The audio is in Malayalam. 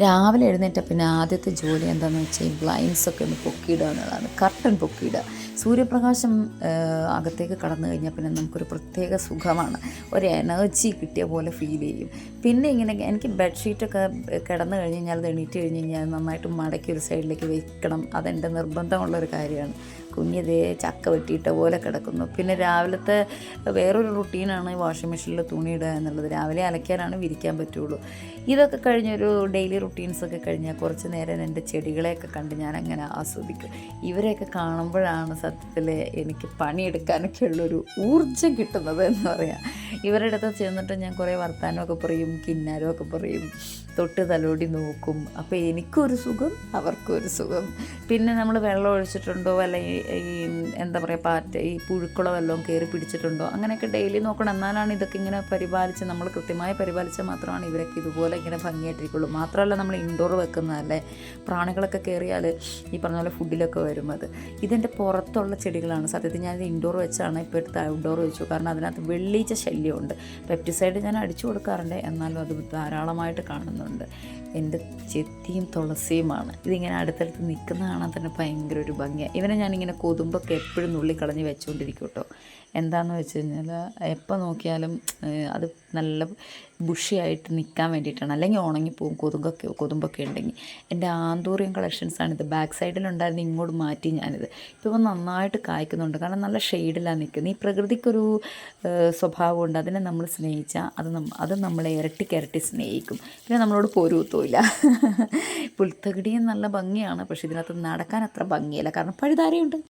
രാവിലെ എഴുന്നേറ്റ പിന്നെ ആദ്യത്തെ ജോലി എന്താണെന്ന് വെച്ചാൽ ഈ ബ്ലൈൻഡ്സൊക്കെ ഒന്ന് പൊക്കിയിടുക എന്നുള്ളതാണ്. കർട്ടൻ പൊക്കിയിടുക. സൂര്യപ്രകാശം അകത്തേക്ക് കടന്നു കഴിഞ്ഞാൽ പിന്നെ നമുക്കൊരു പ്രത്യേക സുഖമാണ്, ഒരു എനർജി കിട്ടിയ പോലെ ഫീൽ ചെയ്യും. പിന്നെ ഇങ്ങനെ എനിക്ക് ബെഡ്ഷീറ്റൊക്കെ കിടന്നു കഴിഞ്ഞ് കഴിഞ്ഞാൽ അത് എണീറ്റ് കഴിഞ്ഞ് കഴിഞ്ഞാൽ നന്നായിട്ട് മടക്കി ഒരു സൈഡിലേക്ക് വെക്കണം. അതെൻ്റെ നിർബന്ധമുള്ളൊരു കാര്യമാണ്. കുഞ്ഞിതേ ചക്ക വെട്ടിയിട്ട പോലെ കിടക്കുന്നു. പിന്നെ രാവിലത്തെ വേറൊരു റുട്ടീനാണ് വാഷിംഗ് മെഷീനിൽ തുണിയിടുക എന്നുള്ളത്. രാവിലെ അലക്കാനാണ് വിരിക്കാൻ പറ്റുള്ളൂ. ഇതൊക്കെ കഴിഞ്ഞൊരു ഡെയിലി റുട്ടീൻസൊക്കെ കഴിഞ്ഞാൽ കുറച്ച് നേരം എൻ്റെ ചെടികളെയൊക്കെ കണ്ട് ഞാനങ്ങനെ ആസ്വദിക്കും. ഇവരെയൊക്കെ കാണുമ്പോഴാണ് സത്യത്തിൽ എനിക്ക് പണിയെടുക്കാനൊക്കെ ഉള്ളൊരു ഊർജ്ജം കിട്ടുന്നത് എന്ന് പറയാം. ഇവരുടെ അടുത്ത് ചെന്നിട്ട് ഞാൻ കുറേ വർത്താനമൊക്കെ പറയും, കിന്നാരമൊക്കെ പറയും, തൊട്ട് തലോടി നോക്കും. അപ്പോൾ എനിക്കൊരു സുഖം, അവർക്കൊരു സുഖം. പിന്നെ നമ്മൾ വെള്ളം ഒഴിച്ചിട്ടുണ്ടോ അല്ലെങ്കിൽ ഈ എന്താ പറയുക ഈ പുഴുക്കളോ വല്ലതും കയറി പിടിച്ചിട്ടുണ്ടോ അങ്ങനെയൊക്കെ ഡെയിലി നോക്കണം. എന്നാലാണ് ഇതൊക്കെ ഇങ്ങനെ പരിപാലിച്ച് നമ്മൾ കൃത്യമായി പരിപാലിച്ചാൽ മാത്രമാണ് ഇവരൊക്കെ ഇതുപോലെ ഇങ്ങനെ ഭംഗിയായിട്ടിരിക്കുള്ളൂ. മാത്രമല്ല നമ്മൾ ഇൻഡോർ വെക്കുന്നതല്ലേ, പ്രാണികളൊക്കെ കയറിയാൽ ഈ പറഞ്ഞ പോലെ ഫുഡിലൊക്കെ വരും. ഇതെൻ്റെ പുറത്തുള്ള ചെടികളാണ്. സത്യത്തിൽ ഞാനിത് ഇൻഡോർ വെച്ചാണ് ഇപ്പോൾ എടുത്ത് ഔട്ട്ഡോർ വെച്ചു. കാരണം അതിനകത്ത് വെള്ളീച്ച ശല്യമുണ്ട്. പെപ്റ്റിസൈഡ് ഞാൻ അടിച്ചു കൊടുക്കാറുണ്ട്, എന്നാലും അത് ധാരാളമായിട്ട് കാണുന്നുണ്ട്. എൻ്റെ ചെത്തിയും തുളസിയുമാണ്. ഇതിങ്ങനെ അടുത്തടുത്ത് നിൽക്കുന്ന കാണാൻ തന്നെ ഭയങ്കര ഒരു ഭംഗിയാണ്. ഇവനെ ഞാനിങ്ങനെ കൊതുമ്പൊക്കെ എപ്പോഴും നുള്ളിക്കളഞ്ഞ് വെച്ചുകൊണ്ടിരിക്കും കേട്ടോ. എന്താണെന്ന് വെച്ച് കഴിഞ്ഞാൽ എപ്പോൾ നോക്കിയാലും അത് നല്ല ബുഷിയായിട്ട് നിൽക്കാൻ വേണ്ടിയിട്ടാണ്. അല്ലെങ്കിൽ ഉണങ്ങിപ്പോവും കൊതുമ്പൊക്കെ ഉണ്ടെങ്കിൽ. എൻ്റെ ആന്തൂറിയം കളക്ഷൻസാണിത്. ബാക്ക് സൈഡിലുണ്ടായിരുന്നു, ഇങ്ങോട്ട് മാറ്റി ഞാനിത്. ഇപ്പോൾ നന്നായിട്ട് കായ്ക്കുന്നുണ്ട്. കാരണം നല്ല ഷെയ്ഡിലാണ് നിൽക്കുന്നത്. ഈ പ്രകൃതിക്കൊരു സ്വഭാവമുണ്ട്. അതിനെ നമ്മൾ സ്നേഹിച്ചാൽ അത് നമ്മളെ ഇരട്ടി സ്നേഹിക്കും. പിന്നെ നമ്മളോട് പോരുകത്തുമില്ല. പുൽത്തകിടിയും നല്ല ഭംഗിയാണ്, പക്ഷേ ഇതിനകത്ത് നടക്കാൻ അത്ര ഭംഗിയില്ല, കാരണം പഴുതാരയുണ്ട്.